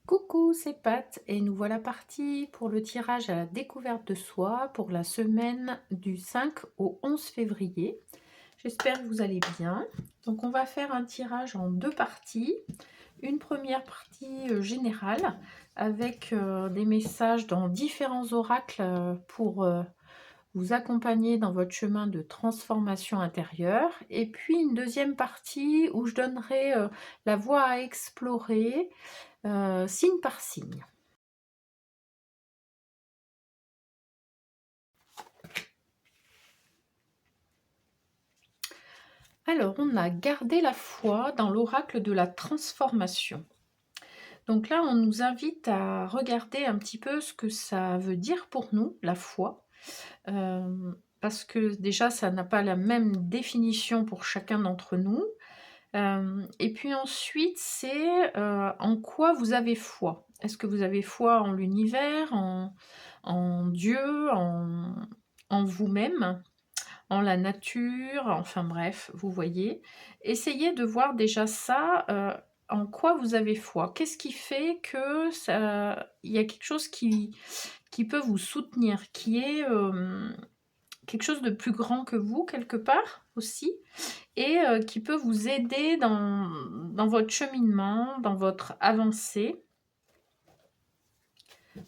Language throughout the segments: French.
Coucou, c'est Pat et nous voilà partis pour le tirage à la découverte de soi pour la semaine du 5 au 11 février. J'espère que vous allez bien. Donc on va faire un tirage en deux parties. Une première partie générale avec des messages dans différents oracles pour vous accompagner dans votre chemin de transformation intérieure. Et puis une deuxième partie où je donnerai la voie à explorer signe par signe. Alors, on a gardé la foi dans l'oracle de la transformation. Donc là, on nous invite à regarder un petit peu ce que ça veut dire pour nous, la foi. Parce que déjà, ça n'a pas la même définition pour chacun d'entre nous. Et puis ensuite, c'est en quoi vous avez foi. Est-ce que vous avez foi en l'univers, en Dieu, en vous-même, en la nature, enfin bref, vous voyez. Essayez de voir déjà ça, en quoi vous avez foi. Qu'est-ce qui fait que ça il y a quelque chose qui peut vous soutenir, qui est, quelque chose de plus grand que vous quelque part aussi et qui peut vous aider dans votre cheminement, dans votre avancée.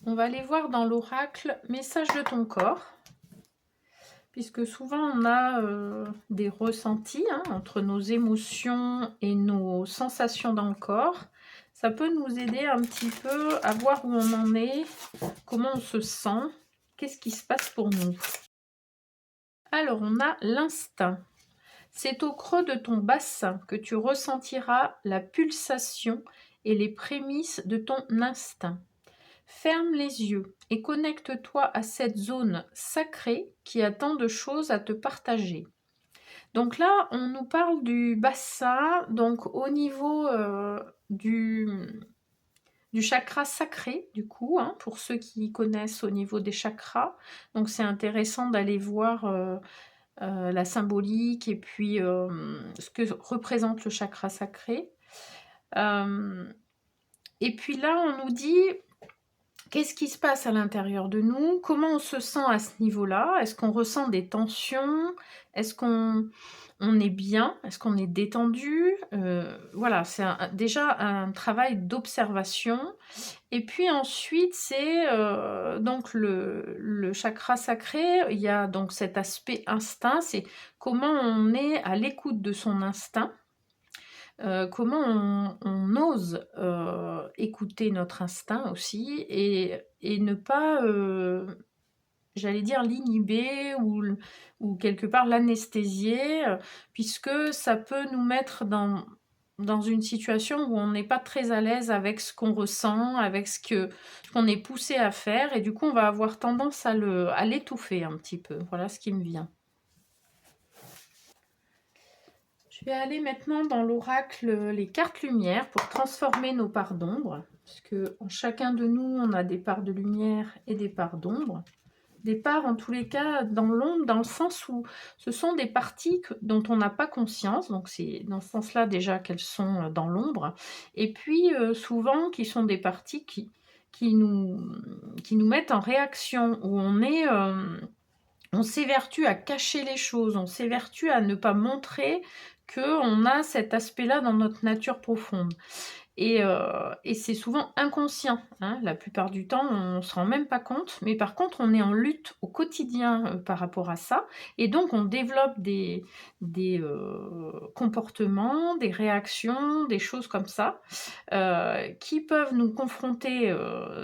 On va aller voir dans l'oracle « Message de ton corps ». Puisque souvent on a des ressentis entre nos émotions et nos sensations dans le corps. Ça peut nous aider un petit peu à voir où on en est, comment on se sent, qu'est-ce qui se passe pour nous. Alors on a l'instinct. C'est au creux de ton bassin que tu ressentiras la pulsation et les prémices de ton instinct. Ferme les yeux et connecte-toi à cette zone sacrée qui a tant de choses à te partager. Donc là, on nous parle du bassin, donc au niveau du chakra sacré, du coup, pour ceux qui connaissent au niveau des chakras. Donc c'est intéressant d'aller voir la symbolique et puis ce que représente le chakra sacré. Et puis là, on nous dit qu'est-ce qui se passe à l'intérieur de nous? Comment on se sent à ce niveau-là? Est-ce qu'on ressent des tensions? Est-ce qu'on est bien? Est-ce qu'on est détendu? Voilà, c'est déjà un travail d'observation. Et puis ensuite, c'est donc le chakra sacré. Il y a donc cet aspect instinct, c'est comment on est à l'écoute de son instinct. Comment on ose écouter notre instinct aussi et ne pas, j'allais dire l'inhiber ou quelque part l'anesthésier, puisque ça peut nous mettre dans une situation où on n'est pas très à l'aise avec ce qu'on ressent, avec ce qu'on est poussé à faire et du coup on va avoir tendance à l'étouffer un petit peu. Voilà ce qui me vient. Je vais aller maintenant dans l'oracle les cartes lumière pour transformer nos parts d'ombre, puisque en chacun de nous, on a des parts de lumière et des parts d'ombre. Des parts, en tous les cas, dans l'ombre, dans le sens où ce sont des parties dont on n'a pas conscience, donc c'est dans ce sens-là déjà qu'elles sont dans l'ombre, et puis souvent qui sont des parties qui nous mettent en réaction, où on s'évertue à cacher les choses, on s'évertue à ne pas montrer qu'on a cet aspect-là dans notre nature profonde. Et c'est souvent inconscient, la plupart du temps, on ne se rend même pas compte, mais par contre, on est en lutte au quotidien par rapport à ça, et donc on développe des comportements, des réactions, des choses comme ça, qui peuvent nous confronter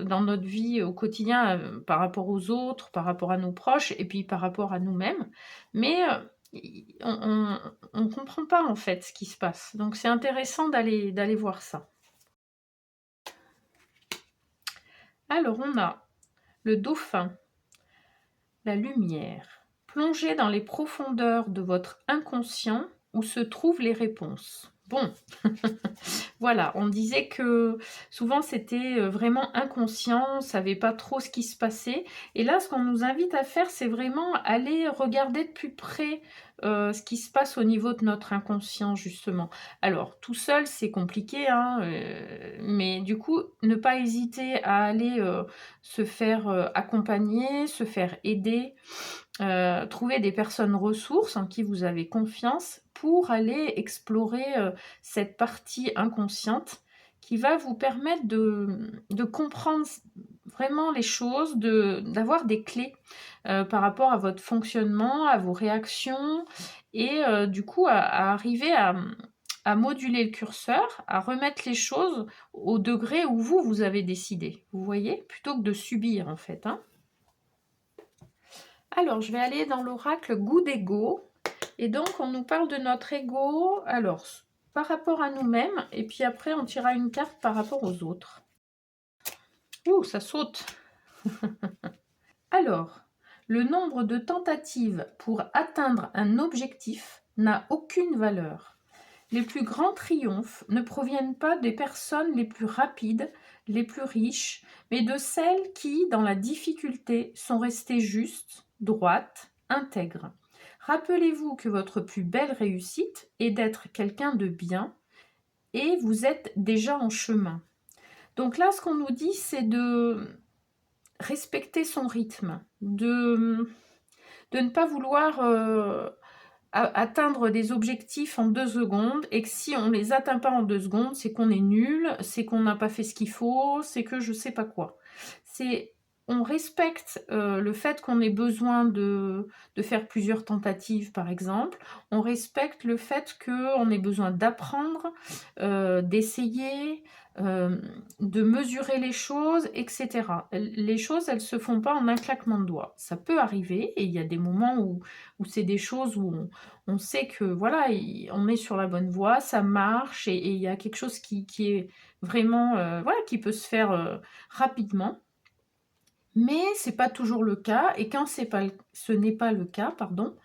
dans notre vie au quotidien par rapport aux autres, par rapport à nos proches, et puis par rapport à nous-mêmes, mais on ne comprend pas en fait ce qui se passe. Donc c'est intéressant d'aller voir ça. Alors on a le dauphin, la lumière. Plongez dans les profondeurs de votre inconscient où se trouvent les réponses. Bon, voilà, on disait que souvent c'était vraiment inconscient, on ne savait pas trop ce qui se passait. Et là, ce qu'on nous invite à faire, c'est vraiment aller regarder de plus près ce qui se passe au niveau de notre inconscient, justement. Alors, tout seul, c'est compliqué, hein, mais du coup, ne pas hésiter à aller se faire accompagner, se faire aider. Trouver des personnes ressources en qui vous avez confiance pour aller explorer cette partie inconsciente qui va vous permettre de comprendre vraiment les choses, d'avoir des clés par rapport à votre fonctionnement, à vos réactions et du coup à arriver à moduler le curseur, à remettre les choses au degré où vous avez décidé, vous voyez, plutôt que de subir en fait, hein. Alors, je vais aller dans l'oracle goût d'ego. Et donc, on nous parle de notre ego, alors, par rapport à nous-mêmes, et puis après, on tirera une carte par rapport aux autres. Ouh, ça saute. Alors, le nombre de tentatives pour atteindre un objectif n'a aucune valeur. Les plus grands triomphes ne proviennent pas des personnes les plus rapides, les plus riches, mais de celles qui, dans la difficulté, sont restées justes, droites, intègres. Rappelez-vous que votre plus belle réussite est d'être quelqu'un de bien et vous êtes déjà en chemin. Donc là, ce qu'on nous dit, c'est de respecter son rythme, de ne pas vouloir atteindre des objectifs en 2 secondes et que si on ne les atteint pas en 2 secondes, c'est qu'on est nul, c'est qu'on n'a pas fait ce qu'il faut, c'est que je sais pas quoi. On respecte le fait qu'on ait besoin de faire plusieurs tentatives, par exemple. On respecte le fait qu'on ait besoin d'apprendre, d'essayer, de mesurer les choses, etc. Les choses, elles ne se font pas en un claquement de doigts. Ça peut arriver et il y a des moments où c'est des choses où on sait que voilà, on est sur la bonne voie, ça marche et il y a quelque chose qui est vraiment voilà, qui peut se faire rapidement. Mais c'est pas toujours le cas, et quand ce n'est pas le cas, pardon,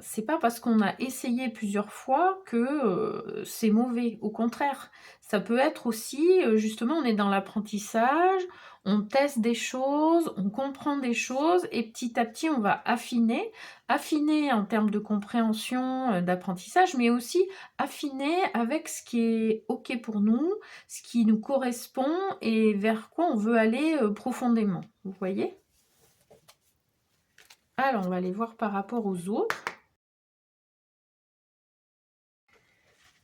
c'est pas parce qu'on a essayé plusieurs fois que c'est mauvais. Au contraire, ça peut être aussi, justement, on est dans l'apprentissage, on teste des choses, on comprend des choses, et petit à petit, on va affiner en termes de compréhension, d'apprentissage, mais aussi affiner avec ce qui est OK pour nous, ce qui nous correspond et vers quoi on veut aller profondément. Vous voyez? Alors, on va aller voir par rapport aux autres.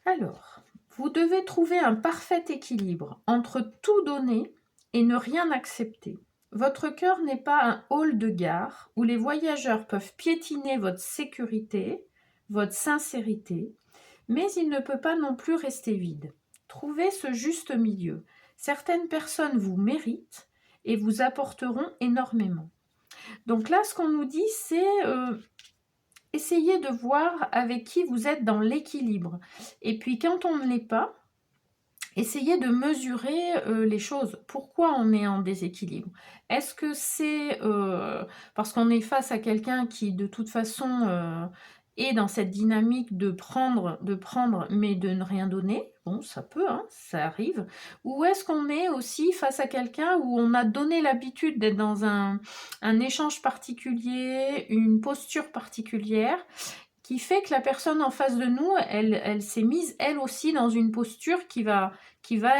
Alors, vous devez trouver un parfait équilibre entre tout donner et ne rien accepter. Votre cœur n'est pas un hall de gare où les voyageurs peuvent piétiner votre sécurité, votre sincérité, mais il ne peut pas non plus rester vide. Trouvez ce juste milieu. Certaines personnes vous méritent et vous apporteront énormément. Donc là, ce qu'on nous dit, c'est essayez de voir avec qui vous êtes dans l'équilibre. Et puis quand on ne l'est pas, essayez de mesurer les choses. Pourquoi on est en déséquilibre? Est-ce que c'est parce qu'on est face à quelqu'un qui, de toute façon, est dans cette dynamique de prendre, mais de ne rien donner? Bon, ça peut, hein, ça arrive. Ou est-ce qu'on est aussi face à quelqu'un où on a donné l'habitude d'être dans un échange particulier, une posture particulière, qui fait que la personne en face de nous, elle s'est mise, elle aussi, dans une posture qui va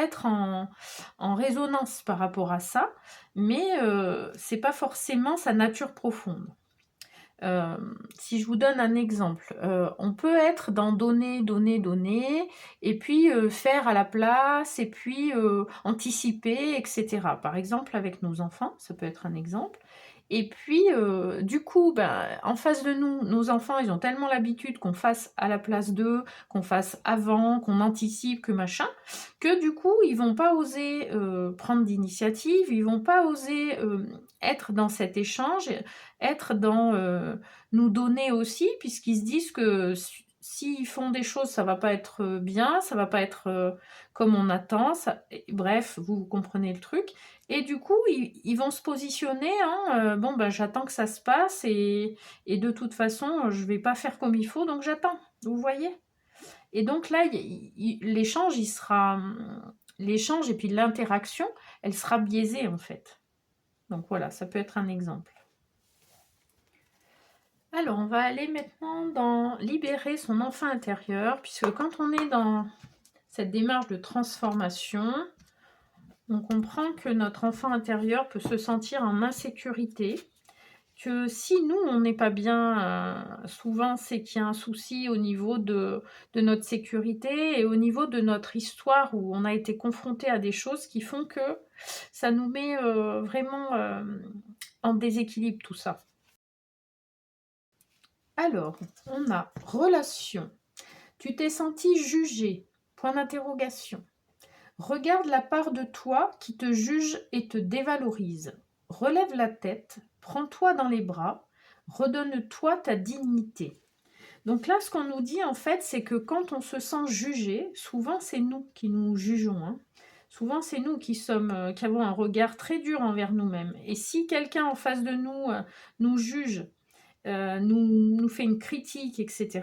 être en résonance par rapport à ça, mais c'est pas forcément sa nature profonde. Si je vous donne un exemple, on peut être dans donner, donner, donner, et puis faire à la place, et puis anticiper, etc. Par exemple, avec nos enfants, ça peut être un exemple. Et puis, du coup, ben, en face de nous, nos enfants, ils ont tellement l'habitude qu'on fasse à la place d'eux, qu'on fasse avant, qu'on anticipe, que machin, que du coup, ils vont pas oser prendre d'initiative, ils vont pas oser être dans cet échange, être dans nous donner aussi, puisqu'ils se disent que s'ils font des choses, ça va pas être bien, ça va pas être comme on attend, bref, vous comprenez le truc. Et du coup, ils vont se positionner, hein, bon, ben, j'attends que ça se passe et de toute façon, je vais pas faire comme il faut, donc j'attends. Vous voyez? Et donc là, l'échange, l'échange et puis l'interaction, elle sera biaisée en fait. Donc voilà, ça peut être un exemple. Alors, on va aller maintenant dans libérer son enfant intérieur, puisque quand on est dans cette démarche de transformation, on comprend que notre enfant intérieur peut se sentir en insécurité, que si nous, on n'est pas bien, souvent c'est qu'il y a un souci au niveau de notre sécurité et au niveau de notre histoire où on a été confronté à des choses qui font que ça nous met vraiment en déséquilibre tout ça. Alors, on a relation. Tu t'es senti jugé. Point d'interrogation. Regarde la part de toi qui te juge et te dévalorise. Relève la tête, prends-toi dans les bras, redonne-toi ta dignité. Donc là, ce qu'on nous dit en fait, c'est que quand on se sent jugé, souvent c'est nous qui nous jugeons. Hein. Souvent c'est nous qui avons un regard très dur envers nous-mêmes. Et si quelqu'un en face de nous nous juge, nous fait une critique, etc.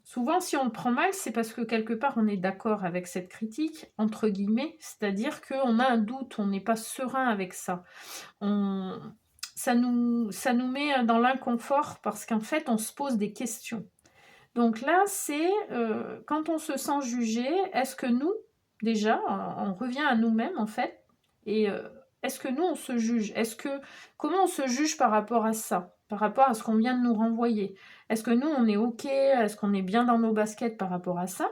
Souvent, si on le prend mal, c'est parce que quelque part, on est d'accord avec cette critique, entre guillemets, c'est-à-dire qu'on a un doute, on n'est pas serein avec ça. Ça nous met dans l'inconfort parce qu'en fait, on se pose des questions. Donc là, c'est quand on se sent jugé, est-ce que nous, déjà, on revient à nous-mêmes, en fait, et est-ce que nous, on se juge? Comment on se juge par rapport à ça? Par rapport à ce qu'on vient de nous renvoyer? Est-ce que nous, on est OK? Est-ce qu'on est bien dans nos baskets par rapport à ça?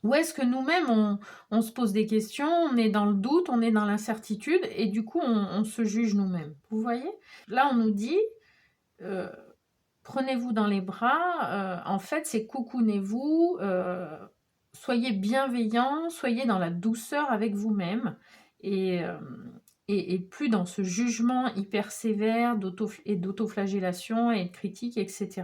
Ou est-ce que nous-mêmes, on se pose des questions, on est dans le doute, on est dans l'incertitude, et du coup, on se juge nous-mêmes? Vous voyez? Là, on nous dit, prenez-vous dans les bras, en fait, c'est coucounez-vous, soyez bienveillants, soyez dans la douceur avec vous-même, et plus dans ce jugement hyper sévère d'autoflagellation et de critique, etc.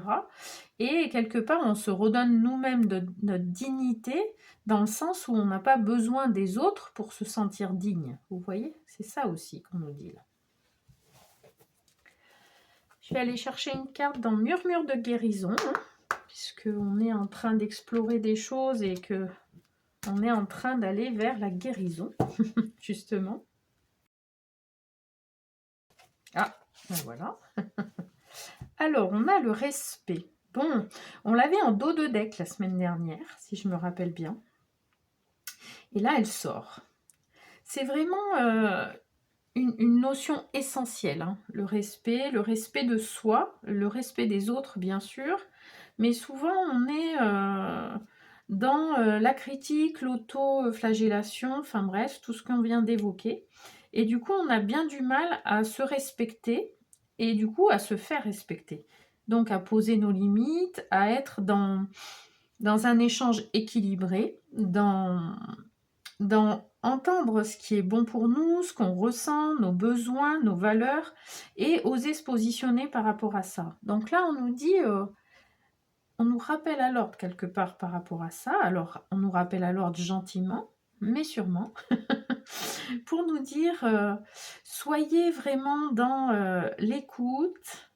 Et quelque part, on se redonne nous-mêmes de notre dignité, dans le sens où on n'a pas besoin des autres pour se sentir digne. Vous voyez? C'est ça aussi qu'on nous dit là. Je vais aller chercher une carte dans Murmure de guérison, puisqu'on est en train d'explorer des choses et que on est en train d'aller vers la guérison, justement. Ah, ben voilà. Alors, on a le respect. Bon, on l'avait en dos de deck la semaine dernière, si je me rappelle bien. Et là, elle sort. C'est vraiment une notion essentielle, hein. Le respect de soi, le respect des autres, bien sûr. Mais souvent, on est dans la critique, l'auto-flagellation, enfin bref, tout ce qu'on vient d'évoquer. Et du coup, on a bien du mal à se respecter et du coup à se faire respecter. Donc à poser nos limites, à être dans un échange équilibré, dans entendre ce qui est bon pour nous, ce qu'on ressent, nos besoins, nos valeurs, et oser se positionner par rapport à ça. Donc là, on nous dit, on nous rappelle à l'ordre quelque part par rapport à ça. Alors, on nous rappelle à l'ordre gentiment, mais sûrement, pour nous dire, soyez vraiment dans l'écoute,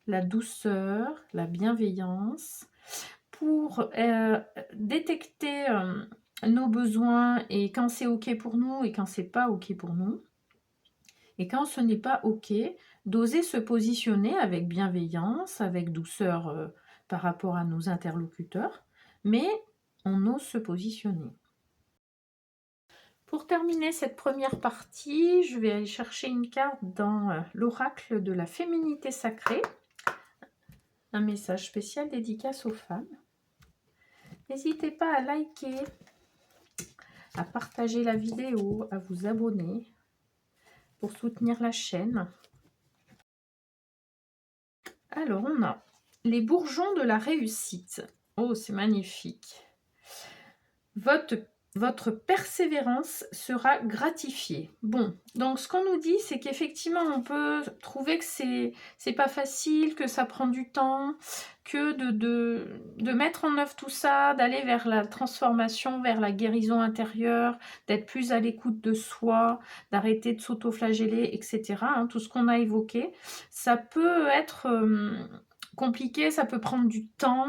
la douceur, la bienveillance, pour détecter nos besoins et quand c'est OK pour nous et quand c'est pas OK pour nous. Et quand ce n'est pas OK, d'oser se positionner avec bienveillance, avec douceur par rapport à nos interlocuteurs, mais on ose se positionner. Pour terminer cette première partie, je vais aller chercher une carte dans l'oracle de la féminité sacrée, un message spécial dédicace aux femmes. N'hésitez pas à liker, à partager la vidéo, à vous abonner pour soutenir la chaîne. Alors, on a les bourgeons de la réussite. Oh, c'est magnifique. Votre persévérance sera gratifiée. Bon, donc ce qu'on nous dit, c'est qu'effectivement, on peut trouver que c'est pas facile, que ça prend du temps, que de mettre en œuvre tout ça, d'aller vers la transformation, vers la guérison intérieure, d'être plus à l'écoute de soi, d'arrêter de s'autoflageller, etc. Hein, tout ce qu'on a évoqué, ça peut être compliqué, ça peut prendre du temps.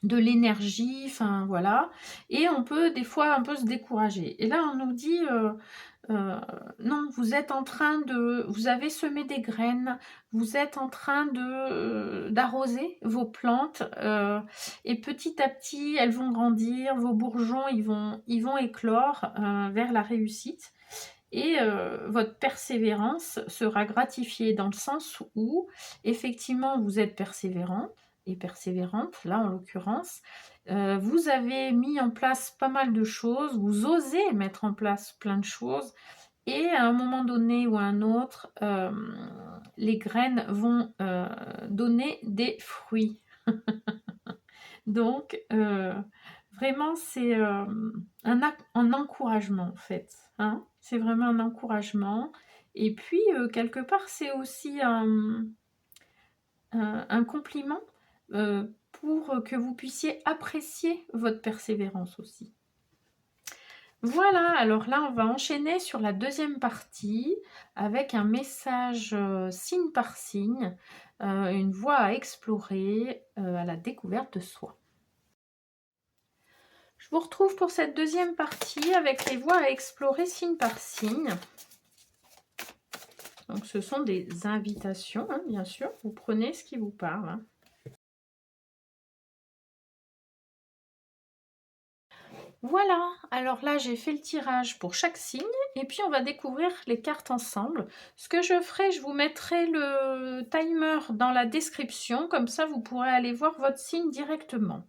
de l'énergie, enfin voilà. Et on peut des fois un peu se décourager. Et là, on nous dit, non, vous êtes en train de... Vous avez semé des graines, vous êtes en train de d'arroser vos plantes, et petit à petit, elles vont grandir, vos bourgeons, ils vont éclore vers la réussite. Et votre persévérance sera gratifiée dans le sens où, effectivement, vous êtes persévérant et persévérante, là en l'occurrence. Vous avez mis en place pas mal de choses, vous osez mettre en place plein de choses, et à un moment donné ou à un autre, les graines vont donner des fruits. Donc, vraiment, c'est un encouragement, en fait, hein. C'est vraiment un encouragement. Et puis, quelque part, c'est aussi un compliment pour que vous puissiez apprécier votre persévérance aussi. Voilà, alors là, on va enchaîner sur la deuxième partie avec un message signe par signe, une voie à explorer à la découverte de soi. Je vous retrouve pour cette deuxième partie avec les voies à explorer signe par signe. Donc, ce sont des invitations, hein, bien sûr. Vous prenez ce qui vous parle, hein. Voilà, alors là j'ai fait le tirage pour chaque signe et puis on va découvrir les cartes ensemble. Ce que je ferai, je vous mettrai le timer dans la description, comme ça vous pourrez aller voir votre signe directement.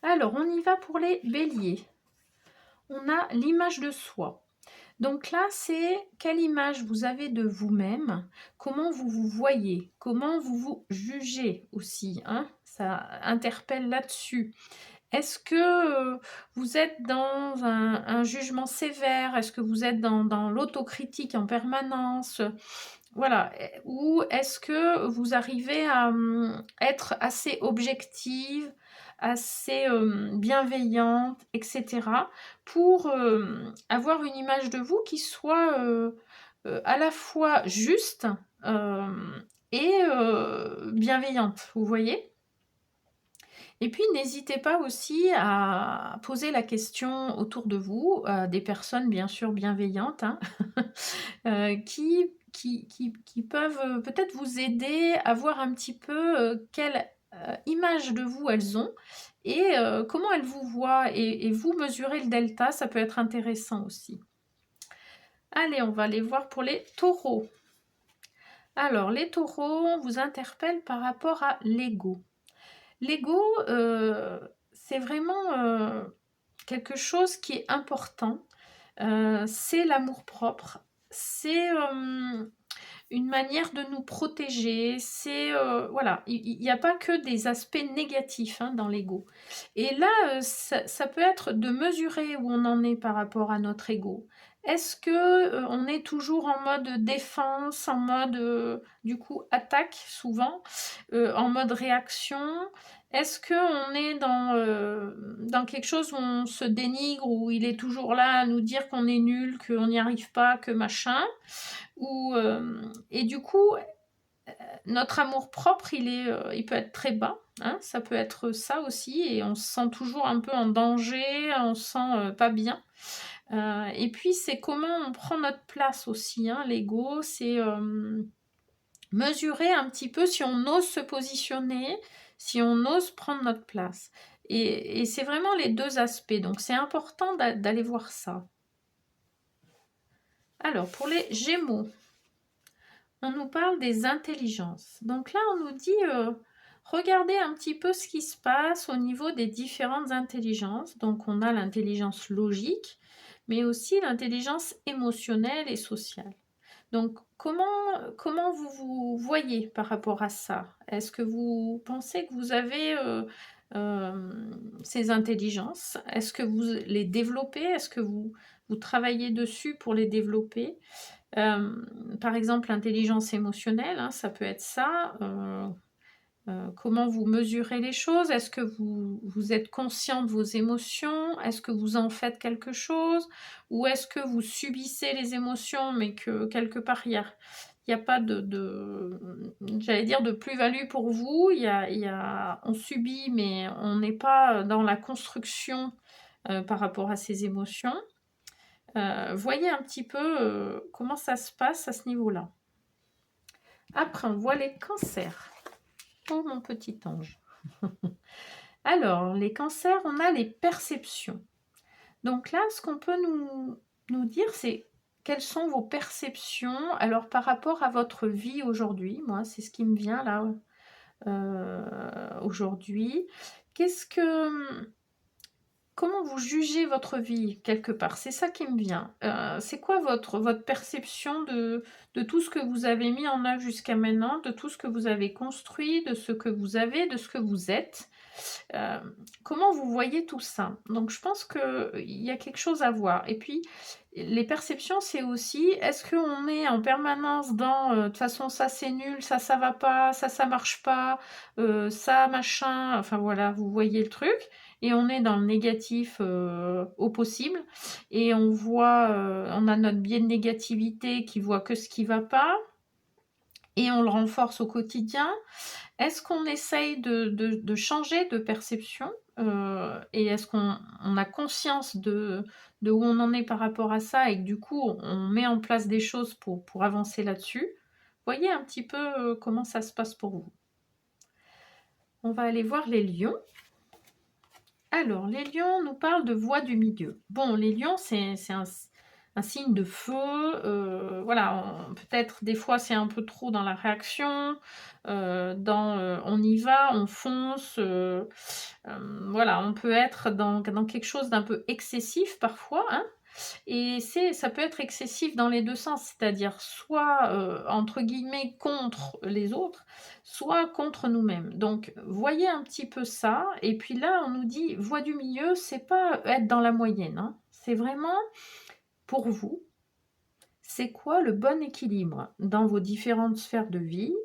Alors on y va pour les béliers. On a l'image de soi. Donc là, c'est quelle image vous avez de vous-même, comment vous vous voyez, comment vous vous jugez aussi, hein, ça interpelle là-dessus. Est-ce que vous êtes dans un jugement sévère? Est-ce que vous êtes dans l'autocritique en permanence? Voilà. Ou est-ce que vous arrivez à être assez objective, assez bienveillante, etc. pour avoir une image de vous qui soit à la fois juste et bienveillante, vous voyez? Et puis, n'hésitez pas aussi à poser la question autour de vous, à des personnes bien sûr bienveillantes, hein, qui peuvent peut-être vous aider à voir un petit peu quelle image de vous elles ont et comment elles vous voient. Et vous mesurez le delta, ça peut être intéressant aussi. Allez, on va aller voir pour les taureaux. Alors, les taureaux, on vous interpelle par rapport à l'ego. L'ego, c'est vraiment quelque chose qui est important. C'est l'amour-propre. C'est une manière de nous protéger. C'est voilà, il n'y a pas que des aspects négatifs hein, dans l'ego. Et là, ça peut être de mesurer où on en est par rapport à notre ego. Est-ce que on est toujours en mode défense, en mode du coup attaque souvent, en mode réaction? Est-ce qu'on est dans quelque chose où on se dénigre, où il est toujours là à nous dire qu'on est nul, qu'on n'y arrive pas, que machin? Et du coup, notre amour-propre, il peut être très bas. Hein, ça peut être ça aussi. Et on se sent toujours un peu en danger, on se sent pas bien. Et puis, c'est comment on prend notre place aussi. Hein, l'ego, c'est mesurer un petit peu si on ose se positionner, si on ose prendre notre place. Et c'est vraiment les deux aspects. Donc, c'est important d'aller voir ça. Alors, pour les Gémeaux, on nous parle des intelligences. Donc là, on nous dit, regardez un petit peu ce qui se passe au niveau des différentes intelligences. Donc, on a l'intelligence logique, mais aussi l'intelligence émotionnelle et sociale. Donc, comment vous vous voyez par rapport à ça? Est-ce que vous pensez que vous avez ces intelligences? Est-ce que vous les développez? Est-ce que vous travaillez dessus pour les développer? Par exemple, l'intelligence émotionnelle, hein, ça peut être ça. Comment vous mesurez les choses? Est-ce que vous êtes conscient de vos émotions? Est-ce que vous en faites quelque chose? Ou est-ce que vous subissez les émotions, mais que quelque part, il il y a pas j'allais dire de plus-value pour vous. On subit, mais on n'est pas dans la construction, par rapport à ces émotions. Voyez un petit peu, comment ça se passe à ce niveau-là. Après, on voit les cancers. Oh mon petit ange. Alors, les cancers, on a les perceptions. Donc là, ce qu'on peut nous dire, c'est quelles sont vos perceptions, alors par rapport à votre vie aujourd'hui. Moi, c'est ce qui me vient là, aujourd'hui. Comment vous jugez votre vie, quelque part? C'est ça qui me vient. C'est quoi votre perception de tout ce que vous avez mis en œuvre jusqu'à maintenant, de tout ce que vous avez construit, de ce que vous avez, de ce que vous êtes? Heu, Comment vous voyez tout ça? Donc je pense qu'il y a quelque chose à voir. Et puis, les perceptions, c'est aussi, est-ce qu'on est en permanence dans, «De toute façon, ça c'est nul, ça va pas, ça marche pas, ça machin», enfin voilà, vous voyez le truc? Et on est dans le négatif, au possible, et on a notre biais de négativité qui voit que ce qui va pas et on le renforce au quotidien. Est-ce qu'on essaye de changer de perception, et est-ce qu'on a conscience de où on en est par rapport à ça et que du coup on met en place des choses pour avancer là-dessus? Voyez un petit peu, comment ça se passe pour vous. On va aller voir les lions. Alors, les lions nous parlent de voie du milieu. Bon, les lions, c'est un signe de feu. Voilà, peut-être des fois c'est un peu trop dans la réaction, on y va, on fonce. Voilà, on peut être dans quelque chose d'un peu excessif parfois, hein. Et ça peut être excessif dans les 2 sens, c'est-à-dire soit, entre guillemets «contre» les autres, soit contre nous-mêmes. Donc voyez un petit peu ça, et puis là on nous dit voie du milieu, c'est pas être dans la moyenne, hein. C'est vraiment pour vous, c'est quoi le bon équilibre dans vos différentes sphères de vie,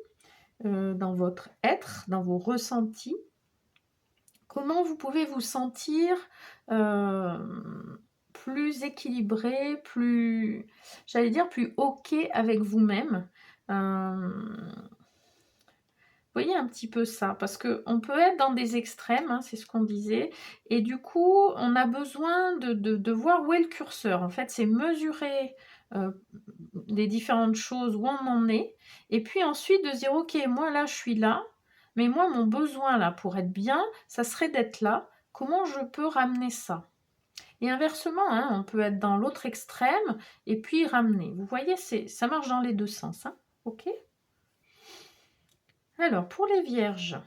dans votre être, dans vos ressentis? Comment vous pouvez vous sentir, plus équilibré, j'allais dire plus OK avec vous-même? Voyez un petit peu ça, parce qu'on peut être dans des extrêmes, hein, c'est ce qu'on disait, et du coup, on a besoin de voir où est le curseur. En fait, c'est mesurer, les différentes choses, où on en est, et puis ensuite de se dire: «OK, moi là, je suis là, mais moi, mon besoin là, pour être bien, ça serait d'être là. Comment je peux ramener ça?» Et inversement, hein, on peut être dans l'autre extrême et puis ramener. Vous voyez, ça marche dans les 2 sens, hein. OK? Alors, pour les vierges,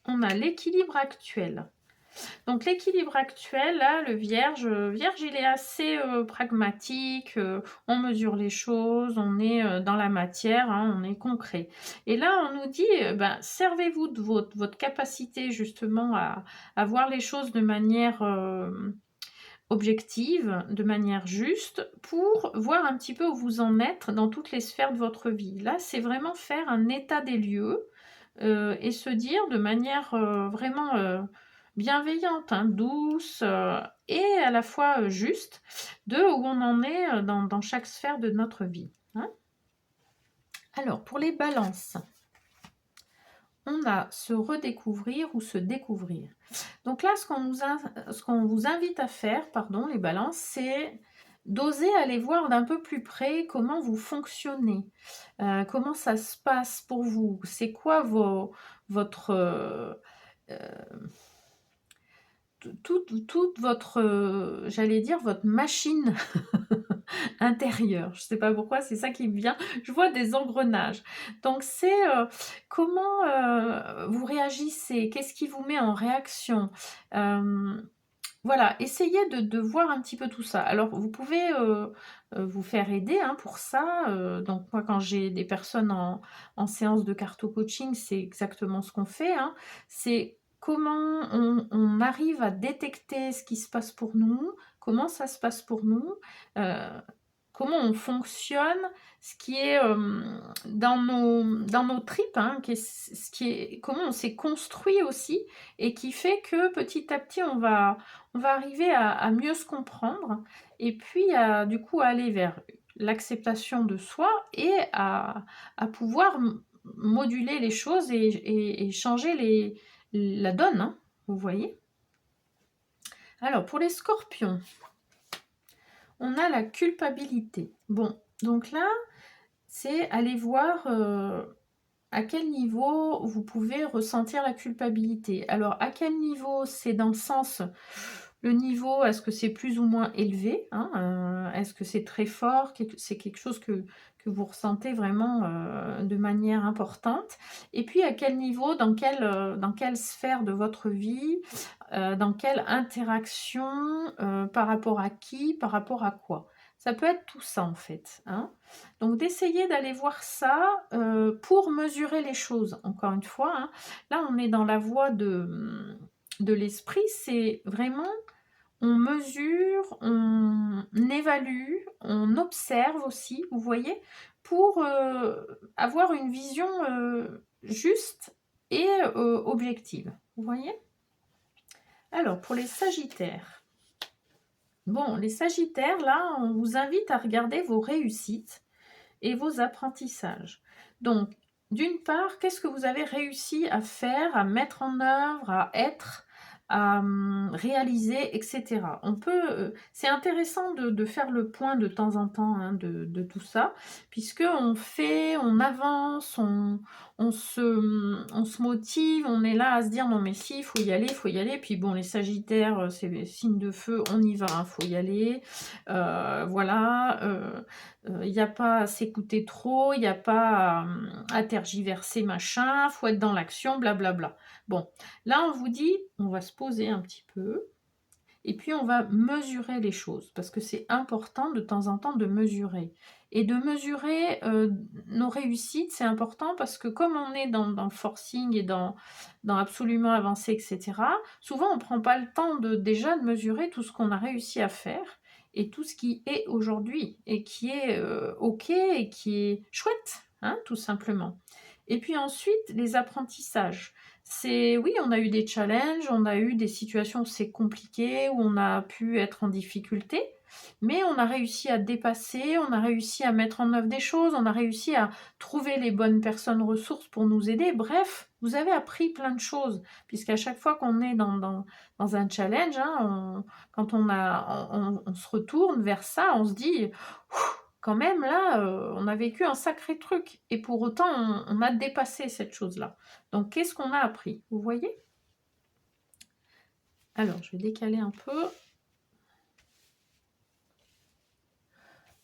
on a l'équilibre actuel. Donc l'équilibre actuel, là, le vierge, il est assez, pragmatique, on mesure les choses, on est, dans la matière, hein, on est concret. Et là, on nous dit, ben, servez-vous de votre capacité justement à voir les choses de manière, objective, de manière juste, pour voir un petit peu où vous en êtes dans toutes les sphères de votre vie. Là, c'est vraiment faire un état des lieux, et se dire de manière, vraiment, bienveillante, hein, douce, et à la fois, juste, de où on en est, dans chaque sphère de notre vie, hein. Alors pour les balances, on a se redécouvrir ou se découvrir. Donc là, ce qu'on vous invite à faire, pardon, les balances, c'est d'oser aller voir d'un peu plus près comment vous fonctionnez, comment ça se passe pour vous. C'est quoi votre, toute votre, j'allais dire votre machine intérieure. Je ne sais pas pourquoi, c'est ça qui me vient. Je vois des engrenages. Donc c'est, comment, vous réagissez? Qu'est-ce qui vous met en réaction? Voilà, essayez de voir un petit peu tout ça. Alors vous pouvez, vous faire aider, hein, pour ça, donc moi quand j'ai des personnes en séance de carto-coaching, c'est exactement ce qu'on fait, hein. C'est comment on arrive à détecter ce qui se passe pour nous, comment ça se passe pour nous, heu, comment on fonctionne, ce qui est, dans nos tripes, hein, ce qui est comment on s'est construit aussi, et qui fait que petit à petit on va arriver à mieux se comprendre, et puis à du coup aller vers l'acceptation de soi et à pouvoir moduler les choses et changer la donne, hein, vous voyez. Alors, pour les scorpions, on a la culpabilité. Bon, donc là, c'est aller voir à quel niveau vous pouvez ressentir la culpabilité. Alors, à quel niveau? C'est dans le sens, le niveau, est-ce que c'est plus ou moins élevé, hein, est-ce que c'est très fort? C'est quelque chose que vous ressentez vraiment de manière importante? Et puis, à quel niveau, dans quelle sphère de votre vie, dans quelle interaction, par rapport à qui, par rapport à quoi? Ça peut être tout ça, en fait, hein. Donc d'essayer d'aller voir ça, pour mesurer les choses. Encore une fois, hein, là on est dans la voie de l'esprit, c'est vraiment on mesure, on évalue, on observe aussi, vous voyez? Pour, avoir une vision, juste et objective. Vous voyez? Alors pour les sagittaires. Bon, les sagittaires, là, on vous invite à regarder vos réussites et vos apprentissages. Donc, d'une part, qu'est-ce que vous avez réussi à faire, à mettre en œuvre, à être, à réaliser, etc. On peut, c'est intéressant de faire le point de temps en temps, hein, de tout ça, puisque on fait, on avance, on se motive, on est là à se dire non mais si, il faut y aller, il faut y aller. Puis bon, les sagittaires, c'est les signes de feu, on y va, il faut y aller. Voilà. Il n'y a pas à s'écouter trop, il n'y a pas à tergiverser, machin, faut être dans l'action, blablabla. Bon, là, on vous dit, on va se poser un petit peu, et puis on va mesurer les choses, parce que c'est important de temps en temps de mesurer. Et de mesurer nos réussites, c'est important parce que comme on est dans le forcing et dans absolument avancer, etc., souvent on ne prend pas le temps déjà de mesurer tout ce qu'on a réussi à faire et tout ce qui est aujourd'hui et qui est OK et qui est chouette, hein, tout simplement. Et puis ensuite, les apprentissages. C'est oui, on a eu des challenges, on a eu des situations où c'est compliqué, où on a pu être en difficulté, mais on a réussi à dépasser, on a réussi à mettre en œuvre des choses, on a réussi à trouver les bonnes personnes ressources pour nous aider. Bref, vous avez appris plein de choses, puisqu'à chaque fois qu'on est dans un challenge, hein, quand on se retourne vers ça, on se dit quand même là, on a vécu un sacré truc. Et pour autant, on a dépassé cette chose-là. Donc, qu'est-ce qu'on a appris? Vous voyez? Alors, je vais décaler un peu.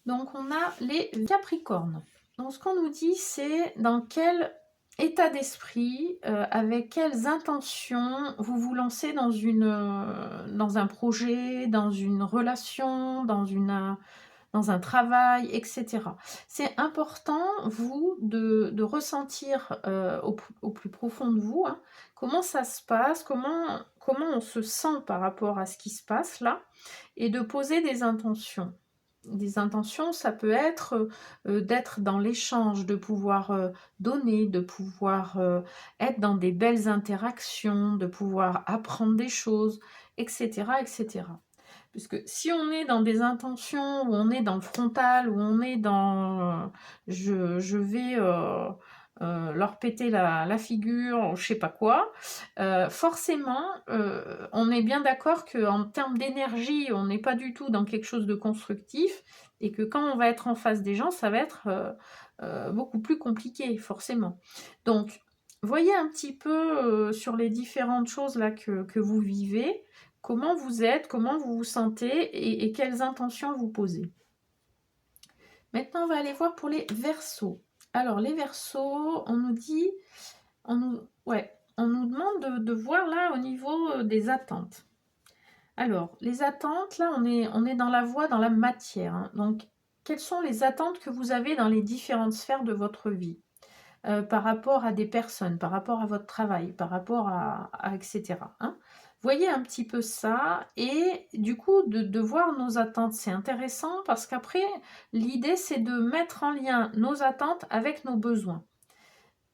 Donc, on a les Capricornes. Donc, ce qu'on nous dit, c'est dans quel état d'esprit, avec quelles intentions vous vous lancez dans un projet, dans une relation, dans un travail, etc. C'est important, vous, de ressentir au plus profond de vous, hein, comment ça se passe, comment on se sent par rapport à ce qui se passe là, et de poser des intentions. Des intentions, ça peut être d'être dans l'échange, de pouvoir donner, de pouvoir être dans des belles interactions, de pouvoir apprendre des choses, etc., etc. Puisque si on est dans des intentions, où on est dans le frontal, où on est dans je vais leur péter la figure, je sais pas quoi, forcément, on est bien d'accord qu'en termes d'énergie, on n'est pas du tout dans quelque chose de constructif, et que quand on va être en face des gens, ça va être beaucoup plus compliqué, forcément. Donc, voyez un petit peu sur les différentes choses là que vous vivez, comment vous êtes, comment vous vous sentez et quelles intentions vous posez. Maintenant, on va aller voir pour les Verseaux. Alors, les Verseaux, on nous dit, on nous demande de voir là au niveau des attentes. Alors, les attentes, là, on est dans la voie, dans la matière, hein. Donc, quelles sont les attentes que vous avez dans les différentes sphères de votre vie, par rapport à des personnes, par rapport à votre travail, par rapport à etc., hein. Voyez un petit peu ça, et du coup, de voir nos attentes, c'est intéressant parce qu'après, l'idée, c'est de mettre en lien nos attentes avec nos besoins,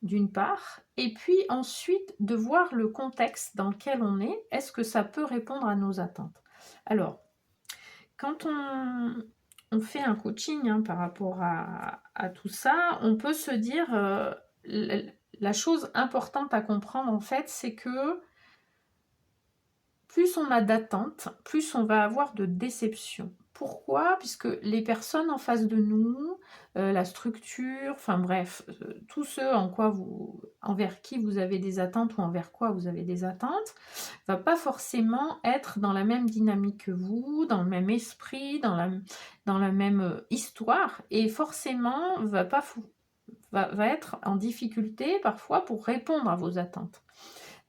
d'une part, et puis ensuite de voir le contexte dans lequel on est. Est-ce que ça peut répondre à nos attentes? Alors, quand on fait un coaching hein, par rapport à tout ça, on peut se dire, la chose importante à comprendre en fait, c'est que plus on a d'attentes, plus on va avoir de déceptions. Pourquoi? Puisque les personnes en face de nous, la structure, enfin bref, tous ceux envers qui vous avez des attentes ou envers quoi vous avez des attentes, va pas forcément être dans la même dynamique que vous, dans le même esprit, dans la même, histoire et forcément va être en difficulté parfois pour répondre à vos attentes.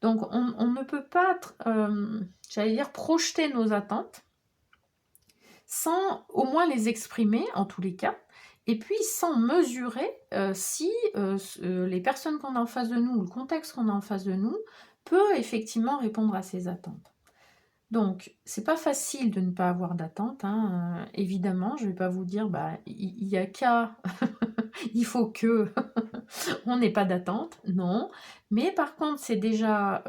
Donc on ne peut pas, j'allais dire, projeter nos attentes sans au moins les exprimer en tous les cas, et puis sans mesurer si les personnes qu'on a en face de nous ou le contexte qu'on a en face de nous peut effectivement répondre à ces attentes. Donc, c'est pas facile de ne pas avoir d'attente, hein, évidemment, je vais pas vous dire, bah, il y a qu'à, il faut que, on n'ait pas d'attente, non. Mais par contre, c'est déjà,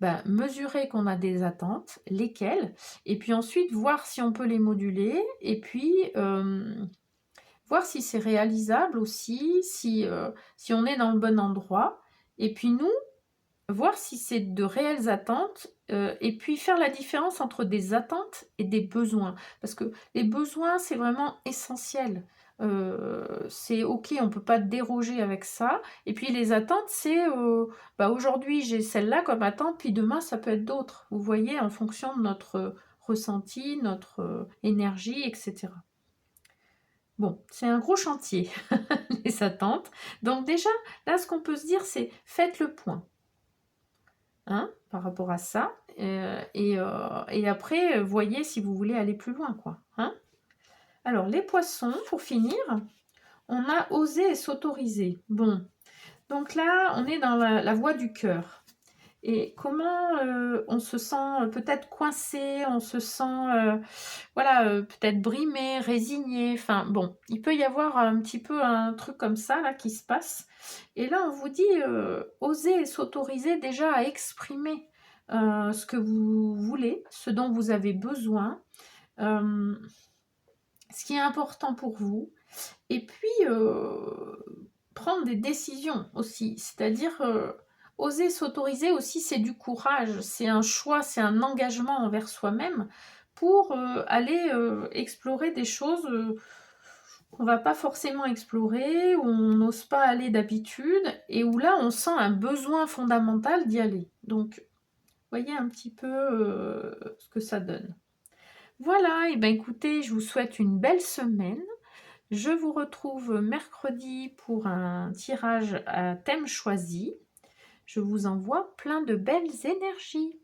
bah, mesurer qu'on a des attentes, lesquelles, et puis ensuite voir si on peut les moduler, et puis, voir si c'est réalisable aussi, si on est dans le bon endroit, et puis nous, voir si c'est de réelles attentes, et puis faire la différence entre des attentes et des besoins. Parce que les besoins, c'est vraiment essentiel. C'est OK, on ne peut pas déroger avec ça. Et puis les attentes, c'est, bah, aujourd'hui, j'ai celle-là comme attente, puis demain, ça peut être d'autres. Vous voyez, en fonction de notre ressenti, notre énergie, etc. Bon, c'est un gros chantier, les attentes. Donc déjà, là, ce qu'on peut se dire, c'est faites le point. Hein, par rapport à ça, et après, voyez si vous voulez aller plus loin, quoi, hein. Alors les poissons, pour finir, on a osé et s'autoriser. Bon, donc là, on est dans la voie du cœur. Et comment on se sent peut-être coincé, on se sent voilà, peut-être brimé, résigné, enfin bon, il peut y avoir un petit peu un truc comme ça là qui se passe. Et là, on vous dit osez et s'autoriser déjà à exprimer ce que vous voulez, ce dont vous avez besoin, euh, ce qui est important pour vous, et puis prendre des décisions aussi, c'est-à-dire oser s'autoriser aussi, c'est du courage, c'est un choix, c'est un engagement envers soi-même pour aller explorer des choses qu'on va pas forcément explorer, où on n'ose pas aller d'habitude, et où là on sent un besoin fondamental d'y aller. Donc, voyez un petit peu ce que ça donne. Voilà, et ben écoutez, je vous souhaite une belle semaine. Je vous retrouve mercredi pour un tirage à thème choisi. Je vous envoie plein de belles énergies.